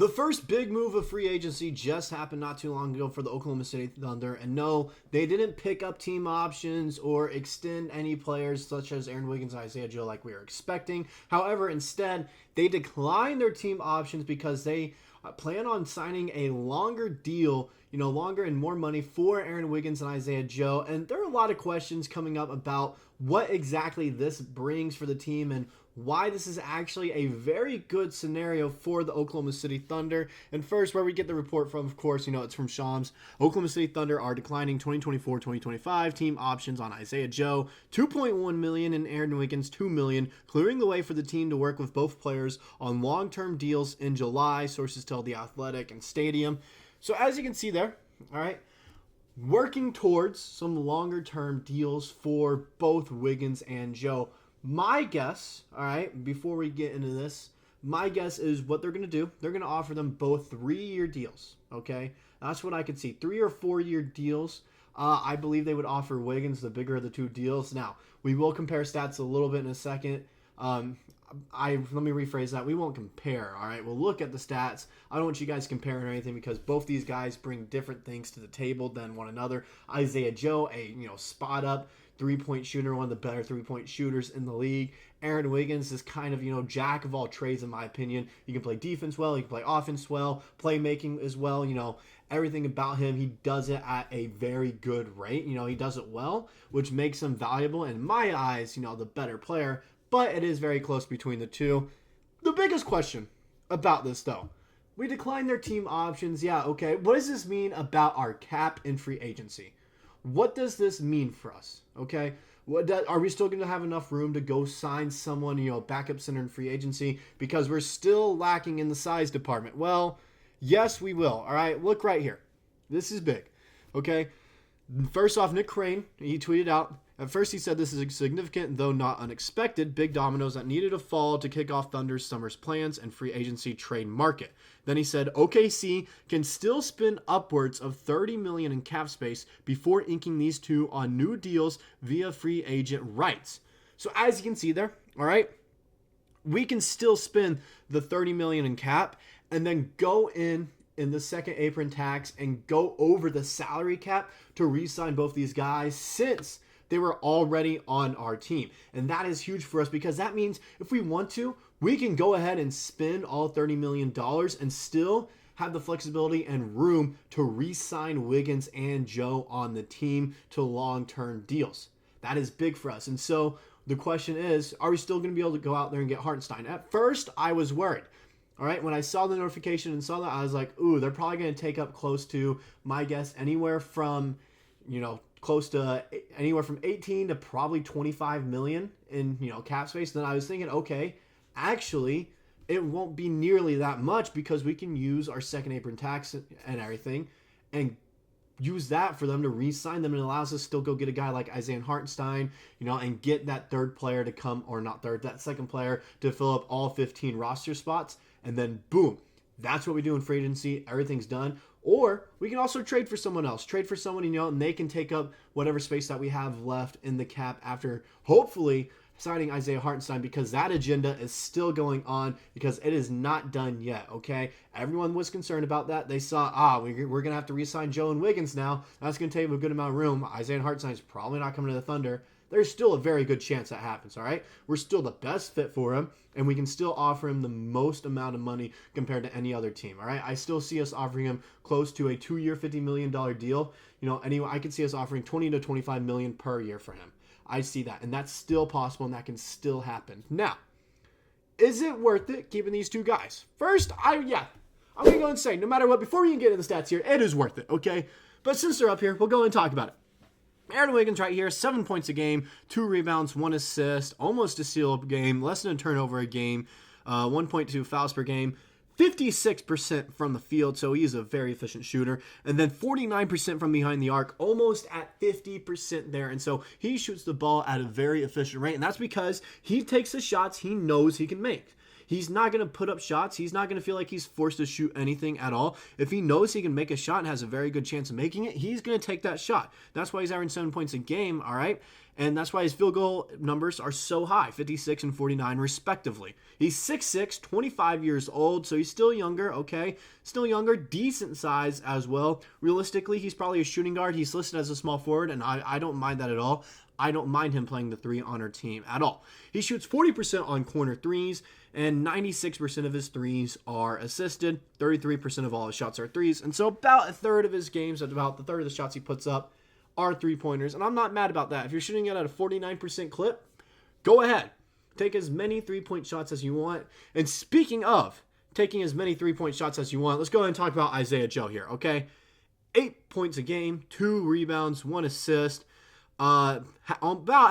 The first big move of free agency just happened not too long ago for the Oklahoma City Thunder. And no, they didn't pick up team options or extend any players such as Aaron Wiggins and Isaiah Joe like we were expecting. However, instead, they declined their team options because they plan on signing a longer deal, longer and more money for Aaron Wiggins and Isaiah Joe. And there are a lot of questions coming up about what exactly this brings for the team and why this is actually a very good scenario for the Oklahoma City Thunder. And first, where we get the report from, of course, it's from Shams. Oklahoma City Thunder are declining 2024-2025 team options on Isaiah Joe, $2.1 million, and Aaron Wiggins, $2 million, clearing the way for the team to work with both players on long-term deals in July, sources tell The Athletic and Stadium. So as you can see there, all right, working towards some longer-term deals for both Wiggins and Joe. My guess, all right, before we get into this, my guess is what they're going to do. They're going to offer them both 3-year deals, okay? That's what I could see. 3 or 4 year deals. I believe they would offer Wiggins the bigger of the two deals. Now, we will compare stats a little bit in a second. Let me rephrase that. We won't compare, all right? We'll look at the stats. I don't want you guys comparing or anything because both these guys bring different things to the table than one another. Isaiah Joe, a spot up three-point shooter, one of the better three-point shooters in the league. Aaron Wiggins is kind of, jack of all trades in my opinion. He can play defense well, he can play offense well, playmaking as well, everything about him, he does it at a very good rate. He does it well, which makes him valuable in my eyes, the better player, but it is very close between the two. The biggest question about this though, we declined their team options. Yeah, okay. What does this mean about our cap and free agency? What does this mean for us? Okay, are we still going to have enough room to go sign someone, backup center in free agency because we're still lacking in the size department? Well, yes, we will. All right, look right here. This is big. Okay, first off, Nick Crane, he tweeted out, at first he said this is significant, though not unexpected, big dominoes that needed to fall to kick off Thunder's summer's plans and free agency trade market. Then he said OKC can still spend upwards of $30 million in cap space before inking these two on new deals via free agent rights. So as you can see there, all right, we can still spend the $30 million in cap and then go in the second apron tax and go over the salary cap to re-sign both these guys since they were already on our team. And that is huge for us because that means if we want to, we can go ahead and spend all $30 million and still have the flexibility and room to re-sign Wiggins and Joe on the team to long-term deals. That is big for us. And so the question is, are we still going to be able to go out there and get Hartenstein? At first, I was worried. All right, when I saw the notification and saw that, I was like, ooh, they're probably going to take up close to, my guess, anywhere from, close to anywhere from 18 to probably 25 million in, cap space. Then I was thinking, okay, actually, it won't be nearly that much because we can use our second apron tax and everything and use that for them to re-sign them, and it allows us to still go get a guy like Isaiah Hartenstein, and get that third player to come, or not third, that second player to fill up all 15 roster spots, and then boom, that's what we do in free agency. Everything's done. Or we can also trade for someone else, and they can take up whatever space that we have left in the cap after hopefully signing Isaiah Hartenstein, because that agenda is still going on because it is not done yet, okay? Everyone was concerned about that. They saw, we're going to have to re-sign Joe and Wiggins now. That's going to take a good amount of room. Isaiah Hartenstein is probably not coming to the Thunder. There's still a very good chance that happens, all right? We're still the best fit for him, and we can still offer him the most amount of money compared to any other team, all right? I still see us offering him close to a 2-year, $50 million deal. Anyway, I could see us offering $20 to $25 million per year for him. I see that, and that's still possible, and that can still happen. Now, is it worth it keeping these two guys? First, I'm going to go and say, no matter what, before we even get into the stats here, it is worth it, okay? But since they're up here, we'll go and talk about it. Aaron Wiggins right here, 7 points a game, 2 rebounds, 1 assist, almost a steal a game, less than a turnover a game, 1.2 fouls per game, 56% from the field, so he's a very efficient shooter, and then 49% from behind the arc, almost at 50% there, and so he shoots the ball at a very efficient rate, and that's because he takes the shots he knows he can make. He's not going to put up shots. He's not going to feel like he's forced to shoot anything at all. If he knows he can make a shot and has a very good chance of making it, he's going to take that shot. That's why he's averaging 7 points a game, all right? And that's why his field goal numbers are so high, 56 and 49 respectively. He's 6'6", 25 years old, so he's still younger, okay? Still younger, decent size as well. Realistically, he's probably a shooting guard. He's listed as a small forward, and I don't mind that at all. I don't mind him playing the 3 on our team at all. He shoots 40% on corner threes, and 96% of his threes are assisted. 33% of all his shots are threes, and so about a third of his games, about the third of the shots he puts up, are three-pointers, and I'm not mad about that. If you're shooting it at a 49% clip, go ahead. Take as many three-point shots as you want. And speaking of taking as many three-point shots as you want, let's go ahead and talk about Isaiah Joe here, okay? 8 points a game, 2 rebounds, 1 assist, about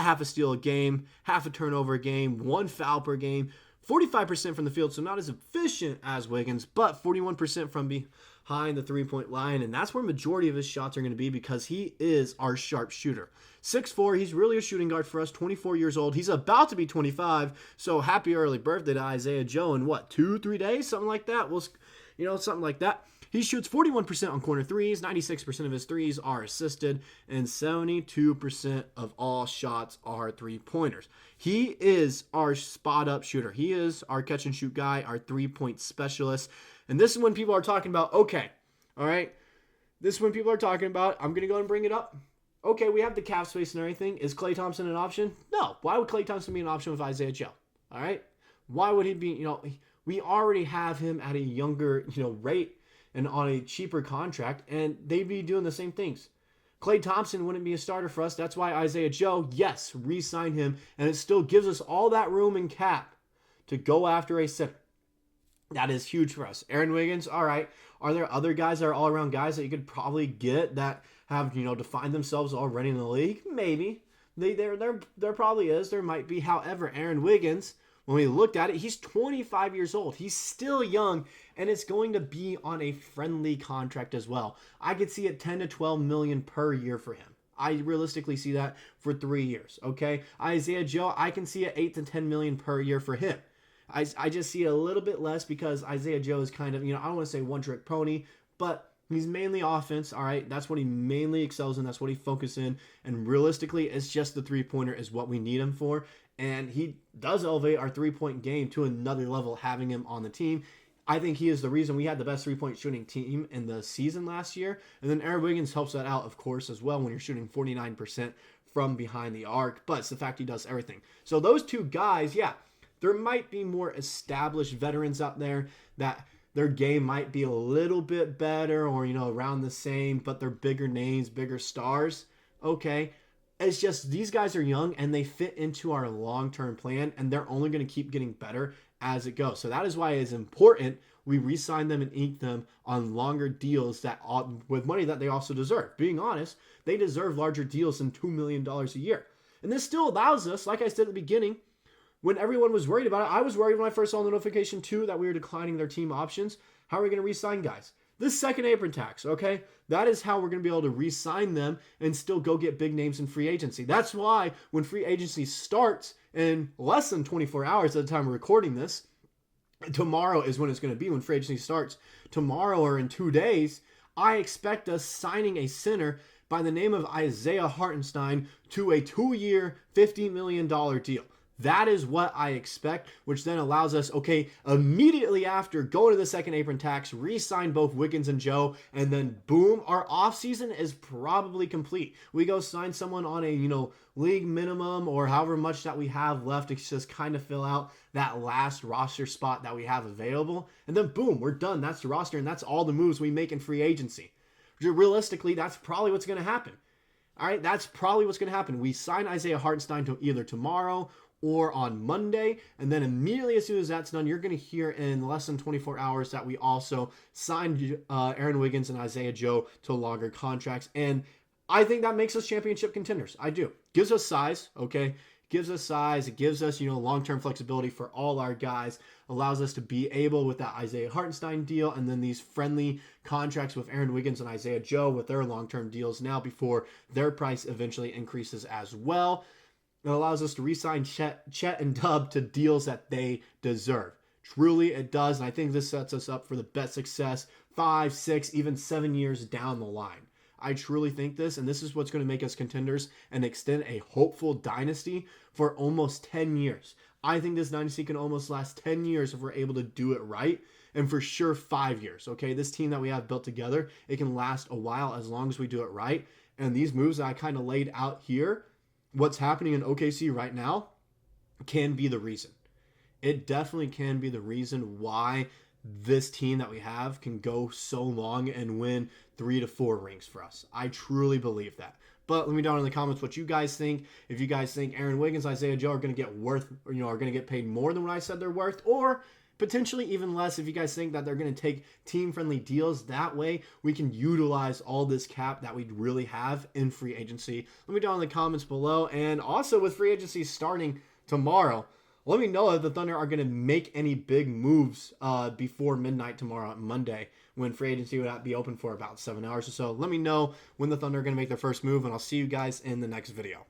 half a steal a game, half a turnover a game, 1 foul per game, 45% from the field, so not as efficient as Wiggins, but 41% from behind the three-point line, and that's where majority of his shots are going to be because he is our sharp shooter. 6'4", he's really a shooting guard for us, 24 years old. He's about to be 25, so happy early birthday to Isaiah Joe in, 2-3 days? Something like that. Something like that. He shoots 41% on corner threes, 96% of his threes are assisted, and 72% of all shots are three-pointers. He is our spot-up shooter. He is our catch-and-shoot guy, our three-point specialist. And this is when people are talking about, okay, all right, this is when people are talking about, I'm going to go and bring it up. Okay, we have the cap space and everything. Is Klay Thompson an option? No. Why would Klay Thompson be an option with Isaiah Joe? All right? Why would he be, we already have him at a younger, rate and on a cheaper contract, and they'd be doing the same things. Klay Thompson wouldn't be a starter for us. That's why Isaiah Joe, yes, re-sign him, and it still gives us all that room in cap to go after a center. That is huge for us. Aaron Wiggins, all right. Are there other guys that are all-around guys that you could probably get that have, defined themselves already in the league? Maybe. There probably is. There might be. However, Aaron Wiggins, when we looked at it, he's 25 years old. He's still young, and it's going to be on a friendly contract as well. I could see it 10 to 12 million per year for him. I realistically see that for 3 years, okay? Isaiah Joe, I can see it 8 to 10 million per year for him. I just see it a little bit less because Isaiah Joe is kind of, I don't want to say one-trick pony, but he's mainly offense, all right? That's what he mainly excels in. That's what he focuses in. And realistically, it's just the three-pointer is what we need him for. And he does elevate our three-point game to another level, having him on the team. I think he is the reason we had the best three-point shooting team in the season last year. And then Aaron Wiggins helps that out, of course, as well when you're shooting 49% from behind the arc. But it's the fact he does everything. So those two guys, yeah, there might be more established veterans out there that their game might be a little bit better or, around the same, but they're bigger names, bigger stars. Okay. It's just these guys are young and they fit into our long-term plan, and they're only going to keep getting better as it goes. So that is why it's important we re-sign them and ink them on longer deals that with money that they also deserve. Being honest, they deserve larger deals than $2 million a year. And this still allows us, like I said at the beginning, when everyone was worried about it, I was worried when I first saw the notification too that we were declining their team options. How are we going to re-sign guys? This second apron tax, okay? That is how we're going to be able to re-sign them and still go get big names in free agency. That's why when free agency starts in less than 24 hours at the time we're recording this, tomorrow is when it's going to be when free agency starts. Tomorrow or in 2 days, I expect us signing a center by the name of Isaiah Hartenstein to a 2-year, $50 million deal. That is what I expect, which then allows us, okay, immediately after, go to the second apron tax, re-sign both Wiggins and Joe, and then boom, our offseason is probably complete. We go sign someone on a, league minimum or however much that we have left to just kind of fill out that last roster spot that we have available. And then boom, we're done. That's the roster, and that's all the moves we make in free agency. Realistically, that's probably what's going to happen. All right, that's probably what's going to happen. We sign Isaiah Hartenstein to either tomorrow or on Monday, and then immediately as soon as that's done, you're going to hear in less than 24 hours that we also signed Aaron Wiggins and Isaiah Joe to longer contracts, and I think that makes us championship contenders. I do. Gives us size, okay? Gives us size. It gives us, long-term flexibility for all our guys. Allows us to be able with that Isaiah Hartenstein deal and then these friendly contracts with Aaron Wiggins and Isaiah Joe with their long-term deals now before their price eventually increases as well. It allows us to re-sign Chet and Dub to deals that they deserve. Truly, it does, and I think this sets us up for the best success 5, 6, even 7 years down the line. I truly think this, and this is what's going to make us contenders and extend a hopeful dynasty for almost 10 years. I think this dynasty can almost last 10 years if we're able to do it right, and for sure 5 years, okay? This team that we have built together, it can last a while as long as we do it right, and these moves that I kind of laid out here, what's happening in OKC right now can be the reason. It definitely can be the reason why this team that we have can go so long and win 3 to 4 rings for us. I truly believe that. But let me know in the comments what you guys think. If you guys think Aaron Wiggins, Isaiah Joe are going to get are going to get paid more than what I said they're worth, or potentially even less if you guys think that they're going to take team-friendly deals. That way, we can utilize all this cap that we really have in free agency. Let me know in the comments below. And also, with free agency starting tomorrow, let me know if the Thunder are going to make any big moves before midnight tomorrow on Monday, when free agency would be open for about 7 hours or so. Let me know when the Thunder are going to make their first move, and I'll see you guys in the next video.